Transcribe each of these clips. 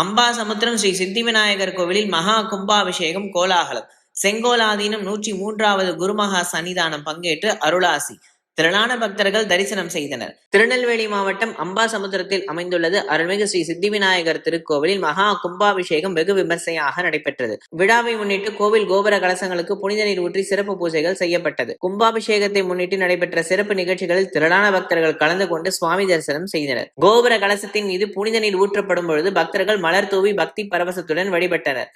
அம்பாசமுத்திரம் ஸ்ரீ சித்தி விநாயகர் கோவிலில் மகா கும்பாபிஷேகம் கோலாகலம். செங்கோலாதீனம் 103வது குருமகா சன்னிதானம் பங்கேற்று அருளாசி. திரளான பக்தர்கள் தரிசனம் செய்தனர். திருநெல்வேலி மாவட்டம் அம்பாசமுத்திரத்தில் அமைந்துள்ளது அருள்மிகு ஸ்ரீ சித்தி விநாயகர் திருக்கோவிலில் மகா கும்பாபிஷேகம் வெகு விமர்சையாக நடைபெற்றது. விழாவை முன்னிட்டு கோவில் கோபுர கலசங்களுக்கு புனித நீர் ஊற்றி சிறப்பு பூஜைகள் செய்யப்பட்டது. கும்பாபிஷேகத்தை முன்னிட்டு நடைபெற்ற சிறப்பு நிகழ்ச்சிகளில் திரளான பக்தர்கள் கலந்து கொண்டு சுவாமி தரிசனம் செய்தனர். கோபுர கலசத்தின் மீது புனித நீர் ஊற்றப்படும் பொழுது பக்தர்கள் மலர் தூவி பக்தி பரவசத்துடன் வழிபட்டனர்.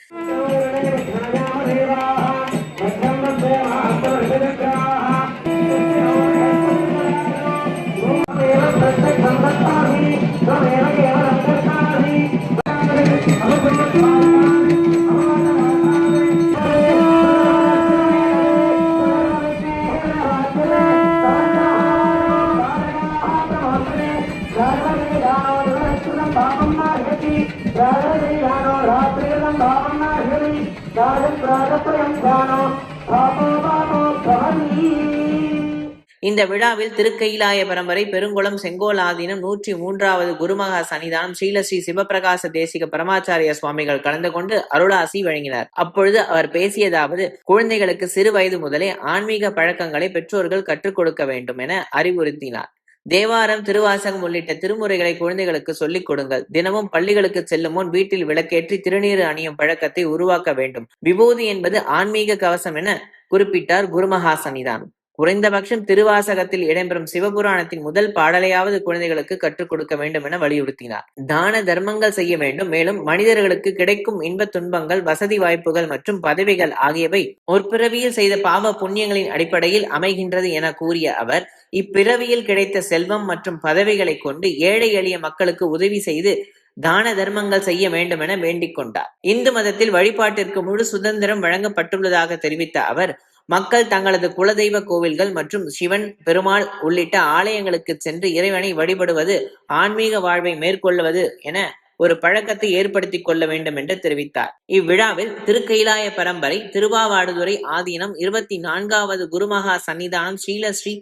இந்த விழாவில் திருக்கைலாய பரம்பரை பெருங்குளம் செங்கோலாதீனம் 103வது குருமகா சன்னிதானம் ஸ்ரீலஸ்ரீ சிவபிரகாச தேசிக பரமாச்சாரிய சுவாமிகள் கலந்து கொண்டு அருளாசி வழங்கினார். அப்பொழுது அவர் பேசியதாவது, குழந்தைகளுக்கு சிறு வயது முதலே ஆன்மீக பழக்கங்களை பெற்றோர்கள் கற்றுக் கொடுக்க வேண்டும் என அறிவுறுத்தினார். தேவாரம், திருவாசகம் உள்ளிட்ட திருமுறைகளை குழந்தைகளுக்கு சொல்லிக் கொடுங்கள். தினமும் பள்ளிகளுக்கு செல்லும் முன் வீட்டில் விளக்கேற்றி திருநீறு அணியும் பழக்கத்தை உருவாக்க வேண்டும். விபூதி என்பது ஆன்மீக கவசம் என குறிப்பிட்டார் குருமகா சன்னிதானம். குறைந்தபட்சம் திருவாசகத்தில் இடம்பெறும் சிவபுராணத்தின் முதல் பாடலையாவது குழந்தைகளுக்கு கற்றுக் கொடுக்க வேண்டும் என வலியுறுத்தினார். தான தர்மங்கள் செய்ய வேண்டும். மேலும் மனிதர்களுக்கு கிடைக்கும் இன்ப துன்பங்கள், வசதி வாய்ப்புகள் மற்றும் பதவிகள் ஆகியவை ஒரு செய்த பாவ புண்ணியங்களின் அடிப்படையில் அமைகின்றது என கூறிய அவர், இப்பிறவியில் கிடைத்த செல்வம் மற்றும் பதவிகளை கொண்டு ஏழை எளிய மக்களுக்கு உதவி செய்து தான தர்மங்கள் செய்ய வேண்டும் என வேண்டிக் கொண்டார். இந்து மதத்தில் வழிபாட்டிற்கு முழு சுதந்திரம் வழங்கப்பட்டுள்ளதாக தெரிவித்த அவர், மக்கள் தங்களது குலதெய்வ கோவில்கள் மற்றும் சிவன், பெருமாள் உள்ளிட்ட ஆலயங்களுக்கு சென்று இறைவனை வழிபடுவது, ஆன்மீக வாழ்வை மேற்கொள்வது என ஒரு பழக்கத்தை ஏற்படுத்திக் கொள்ள வேண்டும் என்று தெரிவித்தார். இவ்விழாவில் திருக்கைலாய பரம்பரை, திருவாவாடுதுறை ஆதீனம், 24வது குருமகா சன்னிதானம் ஸ்ரீலஸ்ரீ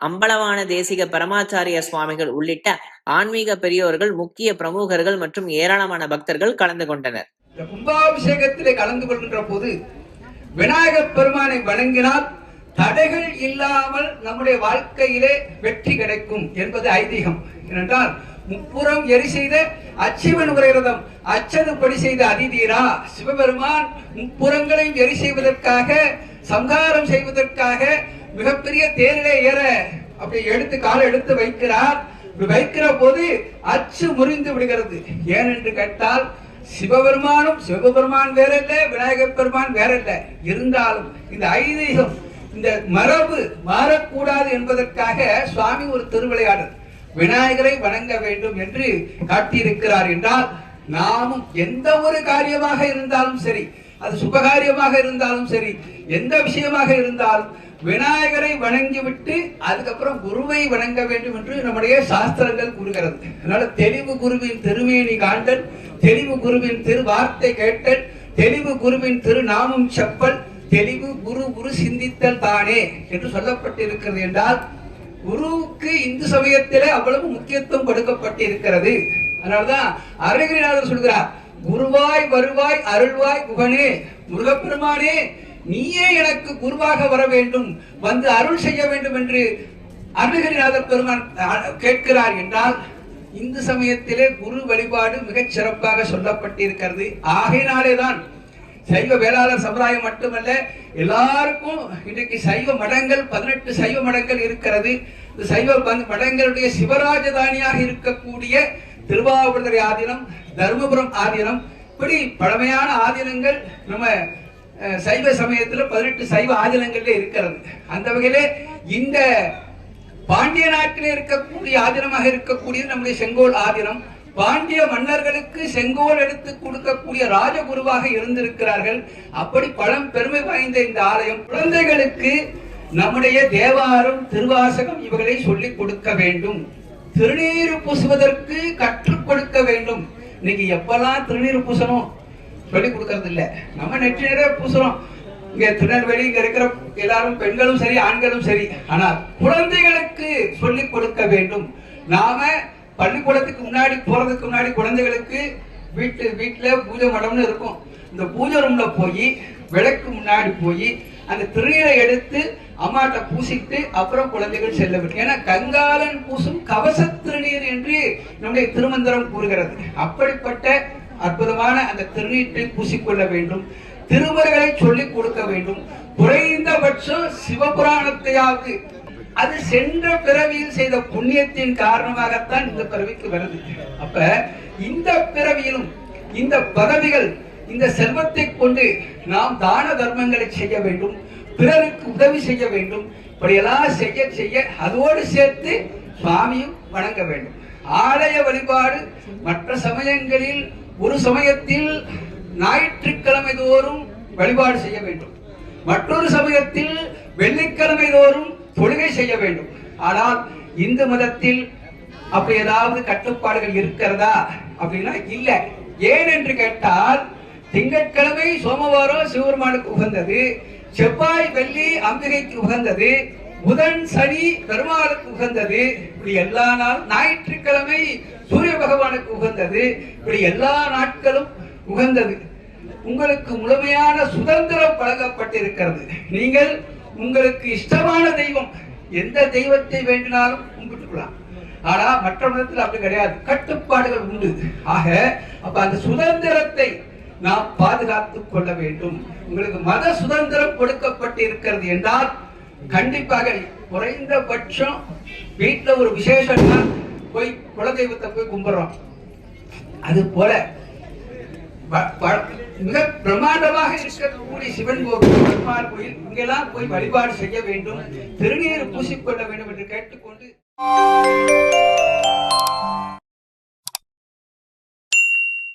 அம்பலவான தேசிக பரமாச்சாரிய சுவாமிகள் உள்ளிட்ட ஆன்மீக பெரியோர்கள், முக்கிய பிரமுகர்கள் மற்றும் ஏராளமான பக்தர்கள் கலந்து கொண்டனர். கும்பாபிஷேகத்திலே கலந்து கொள்கின்ற போது விநாயகப் பெருமானை வணங்கினால் தடைகள் இல்லாமல் நம்முடைய வாழ்க்கையிலே வெற்றி கிடைக்கும் என்பது ஐதீகம். ஏனென்றால் முப்புறம் எரி செய்த அச்சிவன் உரைரதம் அச்சது படி செய்த அதிதீரா. சிவபெருமான் முப்புறங்களையும் எரி செய்வதற்காக, சம்ஹாரம் செய்வதற்காக மிகப்பெரிய தேரிலே ஏற அப்படி எடுத்து காலை எடுத்து வைக்கிறார். வைக்கிற போது அச்சு முறிந்து விடுகிறது. ஏனென்று கேட்டால், சிவபெருமான் வேற இல்ல, விநாயகப் பெருமான் வேற இல்ல. இருந்தாலும் இந்த ஐதீகம், இந்த மரபு மாறக்கூடாது என்பதற்காக சுவாமி ஒரு திருவிளையாடல், விநாயகரை வணங்க வேண்டும் என்று காட்டியிருக்கிறார். என்றால் நாமும் எந்த ஒரு காரியமாக இருந்தாலும் சரி, அது சுபகாரியமாக இருந்தாலும் சரி, எந்த விஷயமாக இருந்தாலும் விநாயகரை வணங்கிவிட்டு அதுக்கப்புறம் குருவை வணங்க வேண்டும் என்று நம்முடைய சாஸ்திரங்கள் கூறுகிறது. அதனால தெளிவு குருவின் திருமேனி காண்டல், தெளிவு குருவின் திரு வார்த்தை கேட்டல், தெளிவு குருவின் திருநாமம் செப்பல், தெளிவு குரு சிந்தித்தல் தானே என்று சொல்லப்பட்டிருக்கிறது. என்றால் குருவுக்கு இந்து சமயத்திலே அவ்வளவு முக்கியத்துவம் கொடுக்கப்பட்டிருக்கிறது. அதனால்தான் அருணகிரிநாதர் சொல்கிறார், குருவாய் வருவாய் அருள்வாய் குகனே, முருகப்பெருமானே நீயே எனக்கு குருவாக வர வேண்டும், வந்து அருள் செய்ய வேண்டும் என்று அருணகிரிநாதர் பெருமான் கேட்கிறார். என்றால் இந்து சமயத்திலே குரு வழிபாடு மிகச் சிறப்பாக சொல்லப்பட்டிருக்கிறது. ஆகையினாலேதான் சைவ வேளாளர் சமுதாயம் மட்டுமல்ல, எல்லாருக்கும் இன்றைக்கு சைவ மடங்கள் 18 சைவ மடங்கள் இருக்கிறது. இந்த சைவ மடங்களுடைய சிவராஜதானியாக இருக்கக்கூடிய திருவாவடுதுறை ஆதீனம், தர்மபுரம் ஆதீனம், இப்படி பழமையான ஆதீனங்கள் நம்ம சைவ சமயத்துல 18 சைவ ஆதீனங்கள்ல இருக்கிறது. அந்த வகையிலே இந்த பாண்டிய நாட்டிலே இருக்கக்கூடிய ஆதீனமாக இருக்கக்கூடியது நம்முடைய செங்கோல் ஆதீனம். பாண்டிய மன்னர்களுக்கு செங்கோல் எடுத்து கொடுக்கக்கூடிய ராஜகுருவாக இருந்திருக்கிறார்கள். அப்படி பழம் பெருமை வாய்ந்த இந்த ஆலயம் குழந்தைகளுக்கு நம்முடைய தேவாரம், திருவாசகம் இவர்களை சொல்லிக் கொடுக்க வேண்டும். திருநீர் பூசுவதற்கு கற்றுக் கொடுக்க வேண்டும். இன்னைக்கு எப்பெல்லாம் திருநீர் பூசணும் சொல்லி கொடுக்கறது இல்ல. நம்ம நெற்றினரே பூசுறோம். இங்க திருநெல்வேலி இங்க இருக்கிற எல்லாரும் பெண்களும் சரி, ஆண்களும் சரி. ஆனால் குழந்தைகளுக்கு சொல்லிக் கொடுக்க வேண்டும். நாம பள்ளிக்கூடத்துக்கு முன்னாடி போறதுக்கு முன்னாடி குழந்தைகளுக்கு வீட்டுல பூஜை மடம்னு இருக்கும். இந்த பூஜை ரூம்ல போய் விளக்கு முன்னாடி போய் அந்த திருநீரை எடுத்து அம்மாட்ட பூசிட்டு அப்புறம் குழந்தைகள் செல்ல வேண்டும். ஏன்னா கங்காளன் பூசும் கவச திருநீர் என்று நம்முடைய திருமந்திரம் கூறுகிறது. அப்படிப்பட்ட அற்புதமான அந்த திருநீட்டை பூசிக்கொள்ள வேண்டும். திருமுறைகளை சொல்லிக் கொடுக்க வேண்டும். குறைந்தபட்சம் சிவபுராணத்தையாவது, அது சென்ற பிறவியில் செய்த புண்ணியத்தின் காரணமாகத்தான் இந்த பிறவிக்கு வருது. அப்ப இந்த பிறவியிலும் இந்த பதவிகள், இந்த செல்வத்தை கொண்டு நாம் தான தர்மங்களை செய்ய வேண்டும், பிறருக்கு உதவி செய்ய வேண்டும். இப்படியெல்லாம் செய்ய செய்ய அதோடு சேர்த்து சுவாமியும் வணங்க வேண்டும். ஆலய வழிபாடு மற்ற சமயங்களில் ஒரு சமயத்தில் ஞாயிற்றுக்கிழமை தோறும் வழிபாடு செய்ய வேண்டும், மற்றொரு சமயத்தில் வெள்ளிக்கிழமை தோறும் தொழுகை செய்ய வேண்டும். ஆனால் இந்து மதத்தில் அப்படி ஏதாவது கட்டுப்பாடுகள் இருக்கிறதா அப்படின்னா இல்ல. ஏன் என்று கேட்டால் திங்கட்கிழமை சோமவாரம் சிவபெருமானுக்கு உகந்தது, செவ்வாய் வெள்ளி அம்பிகைக்கு உகந்தது, புதன் சனி பெருமாளுக்கு உகந்தது, இப்படி எல்லா நாள், ஞாயிற்றுக்கிழமை சூரிய பகவானுக்கு உகந்தது, இப்படி எல்லா நாட்களும் உகந்தது. உங்களுக்கு முழுமையான சுதந்திரம் வழங்கப்பட்டிருக்கிறது. நீங்கள் உங்களுக்கு இஷ்டமான தெய்வம், எந்த தெய்வத்தை வேண்டினாலும் கும்பிட்டுக்கலாம். ஆனா மற்ற மதத்தில் அப்படி கிடையாது, கட்டுப்பாடுகள் உண்டு. ஆக அப்ப அந்த சுதந்திரத்தை நாம் பாதுகாத்துக் கொள்ள வேண்டும். உங்களுக்கு மத சுதந்திரம் கொடுக்கப்பட்டு இருக்கிறது என்றால் கண்டிப்பாக குறைந்தபட்சம் வீட்டுல ஒரு விசேஷம்னா போய் குலதெய்வத்தை போய் கும்பிடுறோம். அது போல மிக பிரமாண்டமாக இருக்கக்கூடிய சிவன் கோவில், பெருமாள் கோயில், இங்கெல்லாம் போய் வழிபாடு செய்ய வேண்டும், திருநீர் பூசிக்கொள்ள வேண்டும் என்று கேட்டுக்கொண்டு